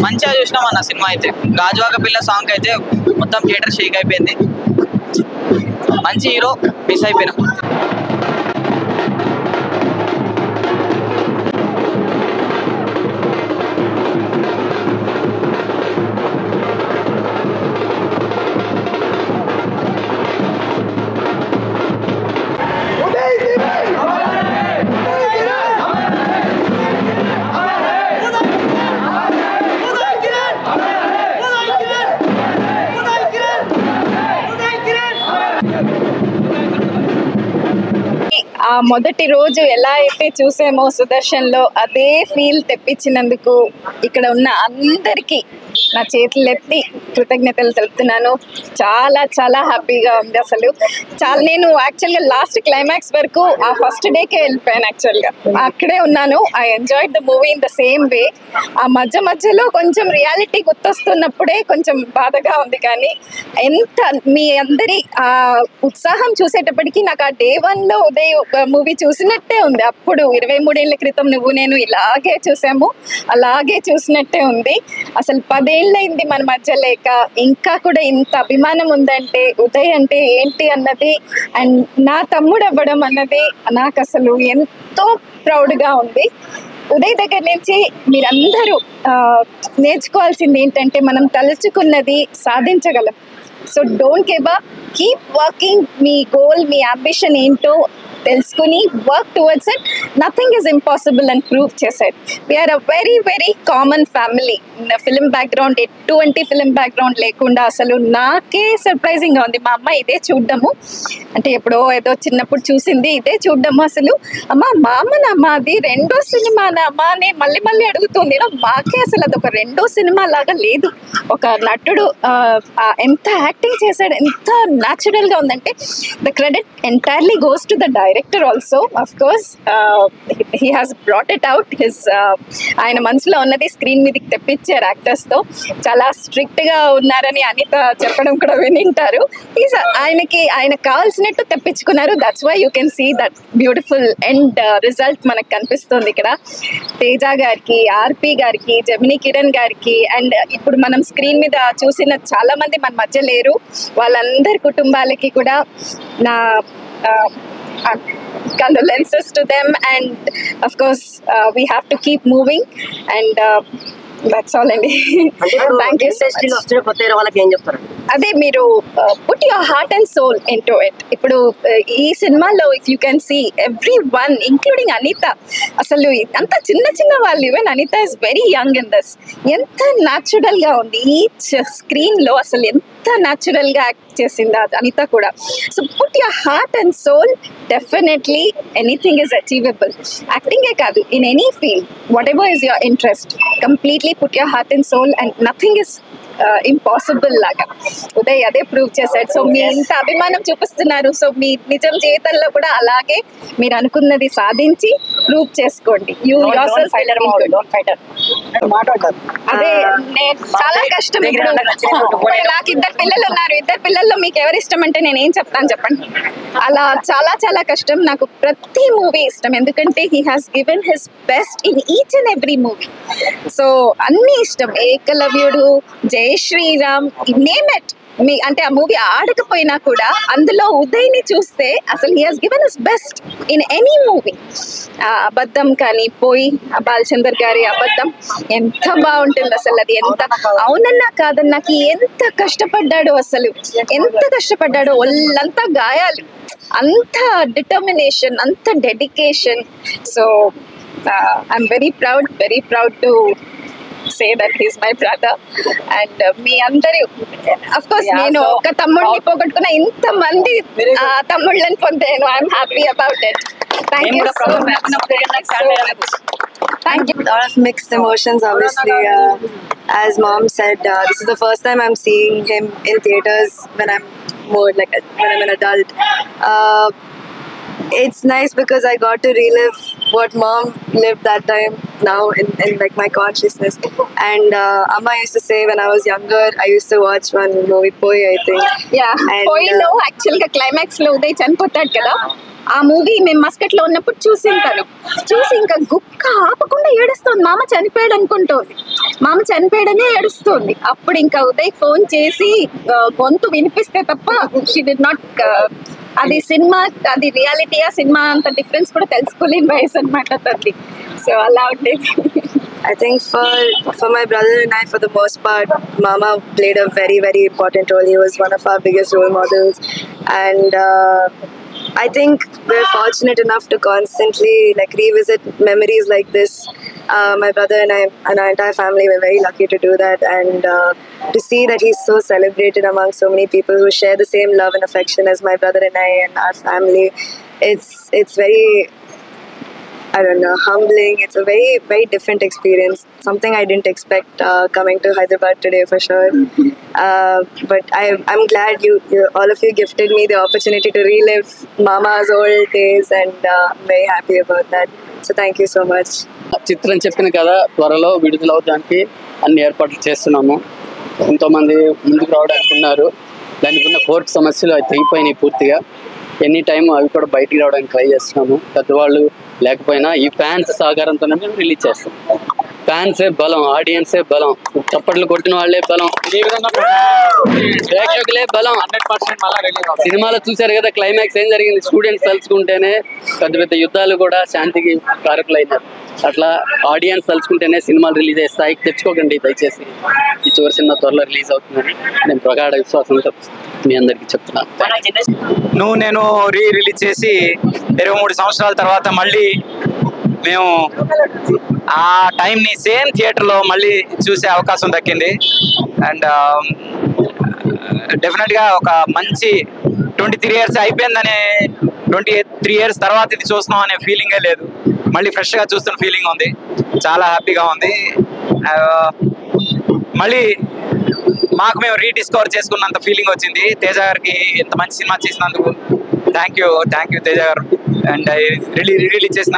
మంచిగా చూసినాం అన్న సినిమా అయితే. గాజువాక పిల్ల సాంగ్ అయితే మొత్తం థియేటర్ షేక్ అయిపోయింది. మంచి హీరో మిస్ అయిపోయినా. ఆ మొదటి రోజు ఎలా అయితే చూసామో సుదర్శన్లో అదే ఫీల్ తెప్పించినందుకు ఇక్కడ ఉన్న అందరికీ నా చేతులెత్తి కృతజ్ఞతలు తెలుపుతున్నాను. చాలా చాలా హ్యాపీగా ఉంది. అసలు నేను యాక్చువల్గా లాస్ట్ క్లైమాక్స్ వరకు ఆ ఫస్ట్ డేకే వెళ్ళిపోయాను. యాక్చువల్గా అక్కడే ఉన్నాను. I enjoyed the movie in the same way. ఆ మధ్యలో కొంచెం రియాలిటీ గుర్తొస్తున్నప్పుడే కొంచెం బాధగా ఉంది. కానీ ఎంత మీ అందరి ఆ ఉత్సాహం చూసేటప్పటికీ నాకు ఆ డే 1లో ఉదయ్ మూవీ చూసినట్టే ఉంది. అప్పుడు 23 ఏళ్ల క్రితం నువ్వు నేను ఇలాగే చూసాము, అలాగే చూసినట్టే ఉంది. అసలు 10 ఏళ్ళైంది మన మధ్య లేక, ఇంకా కూడా ఇంత అభిమానం ఉందంటే ఉదయ్ అంటే ఏంటి అన్నది అండ్ నా తమ్ముడు అవ్వడం అన్నది నాకు అసలు ఎంతో ప్రౌడ్గా ఉంది. ఉదయ్ దగ్గర నుంచి మీరందరూ నేర్చుకోవాల్సింది ఏంటంటే మనం తలుచుకున్నది సాధించగలం. So don't give up, keep working. మీ గోల్, మీ అంబిషన్ ఏంటో తెలుసుకుని work towards it. Nothing is impossible అని ప్రూవ్ చేశారు. We are a very very common family. Film background, ఎటువంటి ఫిలిం బ్యాక్గ్రౌండ్ లేకుండా అసలు నాకే సర్ప్రైజింగ్గా ఉంది. మా అమ్మ ఇదే చూడ్డము, అంటే ఎప్పుడో ఏదో చిన్నప్పుడు చూసింది, ఇదే చూడ్డము. అసలు అమ్మ మాది రెండో సినిమానా అమ్మ అని మళ్ళీ మళ్ళీ అడుగుతుంది. మాకే అసలు అదొక రెండో సినిమా లాగా లేదు. ఒక నటుడు ఎంత యాక్టింగ్ చేశాడు, ఎంత న్యాచురల్గా ఉందంటే the credit entirely goes to the director also. Of course he has brought it out. ఆయన మనసులో ఉన్నది స్క్రీన్ మీదకి తెప్పించారు యాక్టర్స్తో. చాలా స్ట్రిక్ట్గా ఉన్నారని అనిత చెప్పడం కూడా వినింటారు. ఆయనకు కావాల్సినట్టు తెప్పించుకున్నారు. That's why you can see that beautiful end result మనకు కనిపిస్తుంది ఇక్కడ. తేజ గారికి, ఆర్పి గారికి, జమినీ కిరణ్ గారికి అండ్ ఇప్పుడు మనం స్క్రీన్ మీద చూసిన చాలా మంది మన మధ్య లేరు, వాళ్ళందరి కుటుంబాలకి కూడా నా condolences to them, and of course we have to keep moving and that's all అండి. Thank you. అదే మీరు put your heart and soul into it. ఇప్పుడు ఈ సినిమాలో if you can see everyone including Anitha, అసలు అంత చిన్న వాళ్ళు, even Anitha is very young in this, ఎంత న్యాచురల్గా ఉంది ఈచ్ స్క్రీన్లో. అసలు ఎంత న్యాచురల్గా యాక్ట్ చేసింది అనిత కూడా. So put your heart and soul, definitely anything is achievable. యాక్టింగే కాదు, in any field, whatever is your interest, completely put your heart and soul and nothing is impossible లాగా ఉదయ్ అదే ప్రూవ్ చేశాడు. సో మీ ఇంత అభిమానం చూపిస్తున్నారు. సో మీ నిజం జీవితంలో కూడా అలాగే మీరు అనుకున్నది సాధించి ప్రూవ్ చేసుకోండి. అదే చాలా కష్టం. నాకు 2 పిల్లలు ఉన్నారు. 2 పిల్లల్లో మీకు ఎవరు ఇష్టం అంటే నేను ఏం చెప్తాను చెప్పండి. అలా చాలా చాలా కష్టం. నాకు ప్రతి మూవీ ఇష్టం, ఎందుకంటే he has given his best in each and every movie. So అన్ని ఇష్టం. ఏకలవ్యుడు, జై శ్రీరామ్, నేమ్ ఇట్. అంటే ఆ మూవీ ఆడకపోయినా కూడా అందులో ఉదయ్ని చూస్తే అసలు he has given his best in any movie. అబద్ధం కానీ పోయి బాలచందర్ గారి అబద్ధం ఎంత బాగుంటుంది అసలు. అది ఎంత అవునన్నా కాదన్నాకి ఎంత కష్టపడ్డాడో, అసలు ఎంత కష్టపడ్డాడో. ఒళ్ళంతా గాయాలు, అంత డిటర్మినేషన్, అంత dedication. So I'm very proud to say that he's my brother and మీ అందరూ of course నేను ఒక తమ్ముడిని పోగొట్టుకున్న, ఇంత మంది తమ్ముళ్ళని పొందాను. I'm happy about it. Thank you so much. Thank you. A lot of mixed emotions obviously. As mom said, this is the first time I'm seeing him in theaters when I'm an adult. It's nice because I got to relive what mom lived that time now in like my consciousness. And Amma used to say when I was younger, I used to watch one movie, Poi, I think. Yeah, Poi lo actually climax lo uday chanipotadu kada. ఆ movie మేము మస్కట్లో ఉన్నప్పుడు చూసి ఇంకా గుక్క ఆపకుండా ఏడుస్తుంది, మామ చనిపోయాడు అనుకుంటుంది. మామ చనిపోయాడనే ఏడుస్తుంది. అప్పుడు ఇంకా ఉదయ్ ఫోన్ చేసి గొంతు వినిపిస్తే తప్ప షీ డిడ్ నాట్, అది సినిమా, అది రియాలిటీయా సినిమా అంత డిఫరెన్స్ కూడా తెలుసుకోలేని వయసు అనమాట తనది. సో అలా ఉండేది. I think for my brother and I, for the most part, Mama played a very, very important role. He was one of our biggest role models, and I think we're fortunate enough to constantly like revisit memories like this. My brother and I and our entire family were very lucky to do that, and to see that he's so celebrated among so many people who share the same love and affection as my brother and I and our family. It's very, I don't know, humbling. It's a very, very different experience. Something I didn't expect coming to Hyderabad today for sure. But I'm glad you all of you gifted me the opportunity to relive Mama's old days, and I'm very happy about that. So thank you so much. చిత్రం చెప్పిన కదా, త్వరలో విడుదలవడానికి అన్ని ఏర్పాట్లు చేస్తున్నాము. ఎంతోమంది ముందుకు రావడానికి ఉన్నారు. దానికి ఉన్న కోర్టు సమస్యలు అవి తెగిపోయినాయి పూర్తిగా. ఎనీ టైం అవి కూడా బయటికి రావడానికి ట్రై చేస్తున్నాము. పెద్దవాళ్ళు లేకపోయినా ఈ ఫ్యాన్స్ సహకారంతోనే మేము రిలీజ్ చేస్తాం. ఫ్యాన్సే బలం, ఆడియన్సే బలం, చప్పట్లు కొట్టిన వాళ్ళే బలం, ప్రేక్షకులే బలం. 100% సినిమాలో చూశారు కదా క్లైమాక్స్ ఏం జరిగింది. స్టూడెంట్స్ తలుచుకుంటేనే పెద్ద పెద్ద యుద్ధాలు కూడా శాంతికి కారకులైనారు. అట్లా ఆడియన్స్ తలుచుకుంటేనే సినిమాలు రిలీజ్ అయ్యే స్థాయికి తెచ్చుకోకండి దయచేసి. ఈ చివరి సినిమా త్వరలో రిలీజ్ అవుతుందని నేను ప్రగాఢ విశ్వాసంతో మీ అందరికి చెప్తున్నాను. నువ్వు నేను రిలీజ్ చేసి 23 సంవత్సరాల తర్వాత మళ్ళీ మేము ఆ టైంని సేమ్ థియేటర్లో మళ్ళీ చూసే అవకాశం దక్కింది. అండ్ డెఫినెట్గా ఒక మంచి 23 years అయిపోయిందనే, 23 years తర్వాత ఇది చూస్తున్నాం అనే ఫీలింగే లేదు. మళ్ళీ ఫ్రెష్గా చూస్తున్న ఫీలింగ్ ఉంది. చాలా హ్యాపీగా ఉంది. మళ్ళీ మాకు మేము రీడిస్కవర్ చేసుకున్నంత ఫీలింగ్ వచ్చింది. తేజ గారికి ఇంత మంచి సినిమా చేసినందుకు థ్యాంక్ యూ తేజ గారు. అండ్ రిలీజ్ చేసిన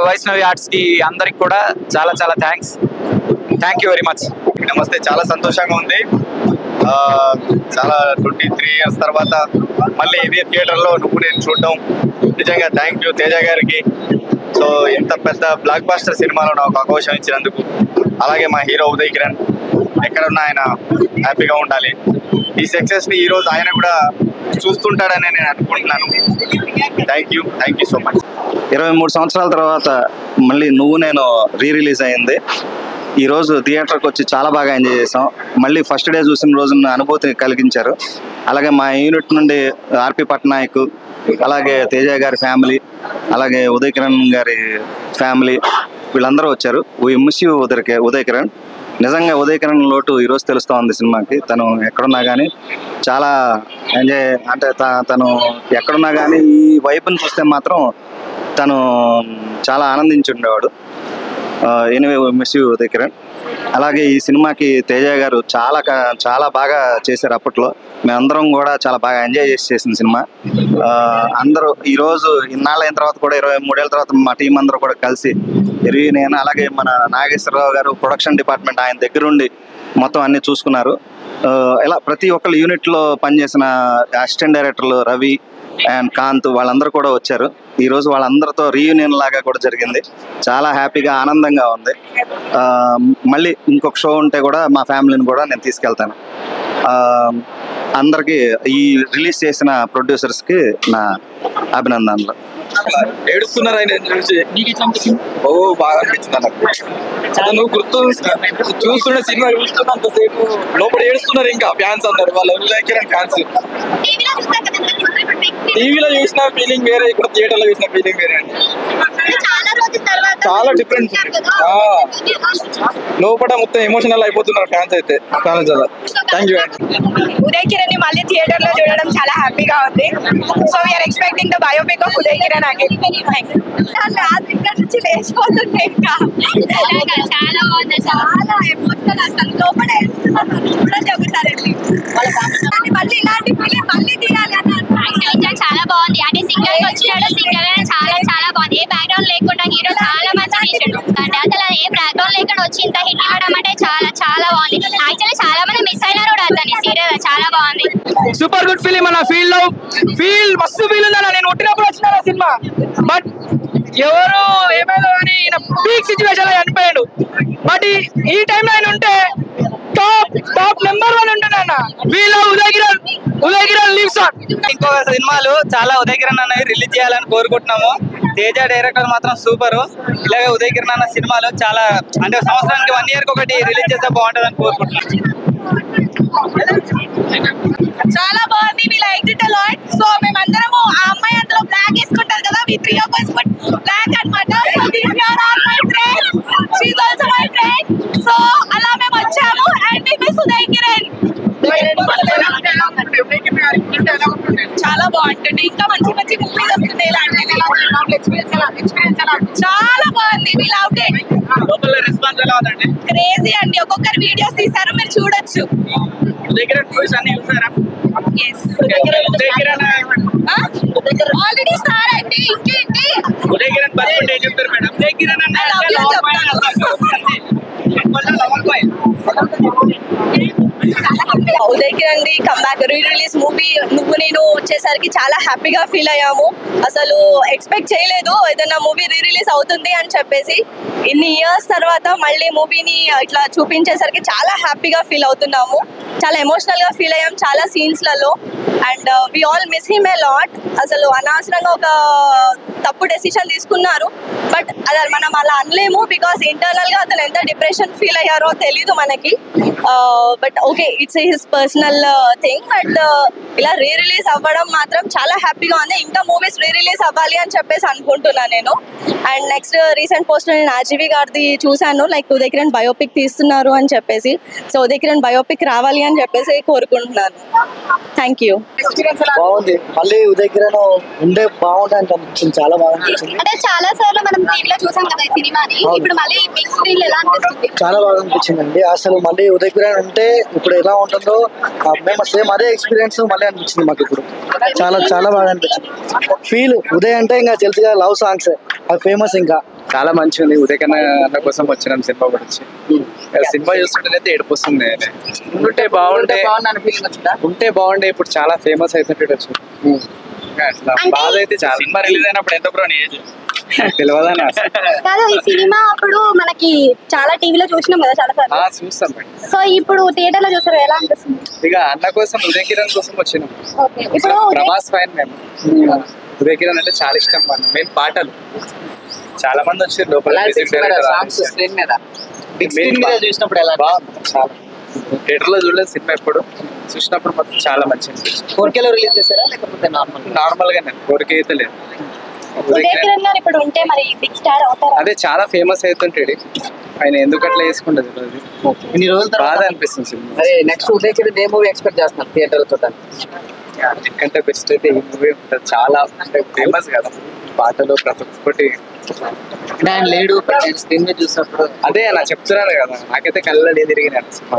వైష్ణవి ఆర్ట్స్కి అందరికి కూడా చాలా చాలా థ్యాంక్ యూ వెరీ మచ్. నమస్తే, చాలా సంతోషంగా ఉంది. చాలా 23 years తర్వాత మళ్ళీ ఇదే థియేటర్లో నువ్వు నేను చూడడం నిజంగా థ్యాంక్ యూ తేజ గారికి. సో ఇంత పెద్ద బ్లాక్ బాస్టర్ సినిమాలో నాకు అవకాశం ఇచ్చినందుకు, అలాగే మా హీరో ఉదయ్ కిరణ్ ఎక్కడున్నా ఆయన హ్యాపీగా ఉండాలి. ఈ సక్సెస్ని ఈరోజు ఆయన కూడా చూస్తుంటాడని నేను అనుకుంటున్నాను. Thank you so much. 23 సంవత్సరాల తర్వాత మళ్ళీ నువ్వు నేను రిలీజ్ అయింది. ఈరోజు థియేటర్కి వచ్చి చాలా బాగా ఎంజాయ్ చేసాం. మళ్ళీ ఫస్ట్ డే చూసిన రోజున అనుభూతి కలిగించారు. అలాగే మా యూనిట్ నుండి ఆర్పి పట్నాయక్, అలాగే తేజ గారి ఫ్యామిలీ, అలాగే ఉదయ్ కిరణ్ గారి ఫ్యామిలీ, వీళ్ళందరూ వచ్చారు. We miss you Uday Kiran. నిజంగా ఉదయ్ కిరణ్ లోటు ఈరోజు తెలుస్తూ ఉంది సినిమాకి. తను ఎక్కడున్నా కానీ చాలా ఎంజాయ్, అంటే తను ఎక్కడున్నా కానీ ఈ వైపుని చూస్తే మాత్రం తను చాలా ఆనందించి ఉండేవాడు. Anyway miss you Uday Kiran. అలాగే ఈ సినిమాకి తేజ గారు చాలా బాగా చేశారు. అప్పట్లో మేమందరం కూడా చాలా బాగా ఎంజాయ్ చేసిన సినిమా. అందరూ ఈరోజు ఇన్నాళ్ళ అయిన తర్వాత కూడా 23 ఏళ్ళ తర్వాత మా టీం అందరూ కూడా కలిసి నేను, అలాగే మన నాగేశ్వరరావు గారు ప్రొడక్షన్ డిపార్ట్మెంట్, ఆయన దగ్గరుండి మొత్తం అన్ని చూసుకున్నారు. ఇలా ప్రతి ఒక్కళ్ళు యూనిట్లో పనిచేసిన అసిస్టెంట్ డైరెక్టర్లు రవి అండ్ కాంత్ వాళ్ళందరూ కూడా వచ్చారు. ఈరోజు వాళ్ళందరితో రీయూనియన్ లాగా కూడా జరిగింది. చాలా హ్యాపీగా ఆనందంగా ఉంది. మళ్ళీ ఇంకొక షో ఉంటే కూడా మా ఫ్యామిలీని కూడా నేను తీసుకెళ్తాను. అందరికీ ఈ రిలీజ్ చేసిన ప్రొడ్యూసర్స్కి నా అభినందనలు. ఏడుస్తున్నారు ఆయన చూసి. ఓ బాగా అనిపించింది నాకు. నువ్వు చూస్తున్న సినిమా చూస్తున్నంతసేపు లోపల ఏడుస్తున్నారు ఇంకా ఫ్యాన్స్ అందరు. వాళ్ళ ఫ్యాన్స్ టీవీలో చూసిన ఫీలింగ్ వేరే, ఇప్పుడు థియేటర్ లో చూసిన ఫీలింగ్ వేరే అండి. చాలా డిఫరెన్స్ ఉంది. లోపల మొత్తం ఎమోషనల్ అయిపోతున్నారు ఫ్యాన్స్ అయితే. చాలా థ్యాంక్ యూ అండి. ఉదయ్ కిరణ్ ని మళ్ళీ థియేటర్ లో చూడడం చాలా హ్యాపీగా ఉంది. So we are expecting the biopic of Uday Kiran again. ఇక్కడ నుంచి లేచిపోతుంటే ఇంకా చాలా బాగుంది. చాలా ఎమోషనల్. అసలు లోపల చూడండి ఒకసారి మళ్ళీ ఇలాంటి ఫిలిం మళ్ళీ తీయాలి అన్న చాలా బాగుంది. అంటే సింగర్ వచ్చినాడు, సింగర్ చాలా బాగుంది. ఏ బ్యాక్గ్రౌండ్ లేకుండా హీరో చాలా మంచిగా తీసాడు. అంటే అసలు ఏ బ్యాక్గ్రౌండ్ లేకుండా వచ్చి ఇంత హిట్ ఇవ్వడం అంటే చాలా బాగుంది. యాక్చువల్లీ చాలా మంది మిస్ అయినారు కూడా అతని సీరియల్. చాలా బాగుంది. సూపర్ గుడ్ ఫిలిం అన్న. మస్తు ఫీల్ ఉందన్న. నేను పుట్టినప్పుడు వచ్చిన సినిమా, బట్ ఎవరు ఏమైనా కానీ ఈయన పీక్ సిచ్యువేషన్ లో చనిపోయాడు. బట్ ఈ టైంలో ఆయన ఉంటే టాప్ నెంబర్ 1 ఉంటున్నా. వీళ్ళ ఉదయగిరణ్ లీవ్స్ ఆన్. ఇంకో సినిమాలు చాలా ఉదయగిరణ్ అన్నవి రిలీజ్ చేయాలని కోరుకుంటున్నాము. తేజ డైరెక్టర్ మాత్రం సూపర్. ఇలాగే ఉదయగిరణ్ అన్న సినిమాలు చాలా అంటే సంవత్సరానికి 1 year ఒకటి రిలీజ్ చేస్తే బాగుంటుందని కోరుకుంటున్నాం. చాలా బాగుంది. We like it a lot. So మేమందరము ఆ అమ్మాయి అందులో బ్లాక్ వేసుకుంటారు కదా, we 3 of us put black అన్నమాట. So these are all my friends. She is also my friend. So అలా మేము వచ్చాము and we miss Uday Kiran. చాలా బాగుంటుంది. ఇంకా మంచి మంచి మూవీస్ వస్తున్నాయి. చాలా బాగుంది. వి లవ్డ్ ఇట్. రెస్పాన్స్ ఎలా ఉందండి? క్రేజీ అండి. ఒక్కొక్కరు వీడియోస్ తీసారు, మీరు చూడొచ్చు. ఉదయగిరణ్ మూవీస్ అన్ని చూసారా? ఆల్రెడీ స్టార్ అయితే ఇంకేంటి. ఉదయగిరణ్ బర్త్డే ఏం చెప్తారు మేడం? ఉదయగిరణ్ అన్న Uday Kiran the comeback release movie నువ్వు నేను వచ్చేసరికి చాలా హ్యాపీగా ఫీల్ అయ్యాము. అసలు ఎక్స్పెక్ట్ చేయలేదు ఏదైనా మూవీ రిలీజ్ అవుతుంది అని చెప్పేసి. ఇన్ని ఇయర్స్ తర్వాత మళ్ళీ మూవీని ఇట్లా చూపించేసరికి చాలా హ్యాపీగా ఫీల్ అవుతున్నాము. చాలా ఎమోషనల్ గా ఫీల్ అయ్యాం చాలా సీన్స్లలో. And we all miss him a lot. అసలు అనవసరంగా ఒక తప్పు డెసిషన్ తీసుకున్నారు. బట్ అది మనం అలా అనలేము, బికాస్ ఇంటర్నల్ గా అతను ఎంత డిప్రెషన్ ఫీల్ అయ్యారో తెలీదు మనకి. But okay, it's his personal thing. But ఇలా రిలీజ్ అవ్వడం మాత్రం చాలా హ్యాపీగా ఉంది. ఇంకా మూవీస్ రిలీజ్ అవ్వాలి అని చెప్పేసి అనుకుంటున్నాను నేను. అండ్ నెక్స్ట్ రీసెంట్ పోస్ట్ నేను ఆర్జీవి గారిది చూశాను, లైక్ ఉదయ్ కిరణ్ బయోపిక్ తీస్తున్నారు అని చెప్పేసి. సో ఉదయ్ కిరణ్ బయోపిక్ రావాలి అని చెప్పేసి కోరుకుంటున్నాను. Thank you. బాగుంది. మళ్ళీ ఉదయ్ కిరణ్ ఉండే బాగుంటుంది అనిపించింది. చాలా బాగా అనిపించింది. అంటే చాలా సార్లు మనం టీవీలో చూసాం కదా ఈ సినిమాని. ఇప్పుడు మళ్ళీ బిగ్ స్క్రీన్ ఎలా అనిపిస్తుంది? చాలా బాగా అనిపించింది అండి. అసలు మళ్ళీ ఉదయ్ కిరణ్ ఉంటే ఇప్పుడు ఎలా ఉంటుందో మేము సేమ్ అదే ఎక్స్పీరియన్స్ మళ్ళీ అనిపించింది మాకు. ఇప్పుడు చాలా చాలా బాగా అనిపించింది. ఫీల్ ఉదయ్ అంటే ఇంకా తెలుసుగా, లవ్ సాంగ్స్ అది ఫేమస్. ఇంకా చాలా మంచిగా ఉంది. ఉదయ్ అన్న కోసం వచ్చినాం సినిమా గురించి. సినిమా చూస్తుంటే ఏడుపు వస్తుంది. ఉంటే బాగుండే ఇప్పుడు చాలా ఫేమస్ అవుతుంటే అట్లా బాధ అయితే చాలా. సినిమా రిలీజ్ అయినప్పుడు ఎంత బ్రో నీ ఏజ్? తెలియదని కాదు, ఈ సినిమా అప్పుడు మనకి చాలా టీవీలో చూసినాం కదా చాలా సార్లు. చూస్తాం. సో ఇప్పుడు థియేటర్ లో చూసారు, ఎలా అనిపిస్తుంది? ఇక అన్న కోసం ఉదయ్ కిరణ్ కోసం వచ్చినాం. ఇప్పుడు ప్రభాస్ ఫైన్ మేము. ఉదయ్ కిరణ్ అంటే చాలా ఇష్టం. మెయిన్ పాటలు చాలా మంది వచ్చారు లోపల. చూసినప్పుడు ఎలా? చాలా థియేటర్ లో చూడలేదు సినిమా. ఎప్పుడు చూసినప్పుడు మాత్రం చాలా మంచి అనిపించింది. 4K లో రిలీజ్ చేశారా లేకపోతే నార్మల్ గానే? 4K అయితే లేదు. ఉదయ్ కిరణ్ గారు ఇప్పుడు ఉంటే మరి బిగ్ స్టార్ అవుతారా? అదే చాలా ఫేమస్ అవుతుంటాడు ఆయన. ఎందుకు అట్లా చేసుకుంటది ఇన్ని రోజుల బాధ తర్వాత అనిపిస్తుంది సినిమా. అదే నెక్స్ట్ ఉదయ్ కిరణ్ ఏ మూవీ ఎక్స్పెక్ట్ చేస్తున్నారు థియేటర్ లో చూడడానికి? ఎందుకంటే బెస్ట్ అయితే ఈ మూవీ ఉంటుంది. చాలా ఫేమస్ కదా పాటలు ప్రతి ఒక్కటి. ఆయన లేడు స్క్రీన్ మీద చూసినప్పుడు అదే అలా చెప్తున్నాను కదా, నాకైతే కళ్ళ తిరిగినాను సినిమా.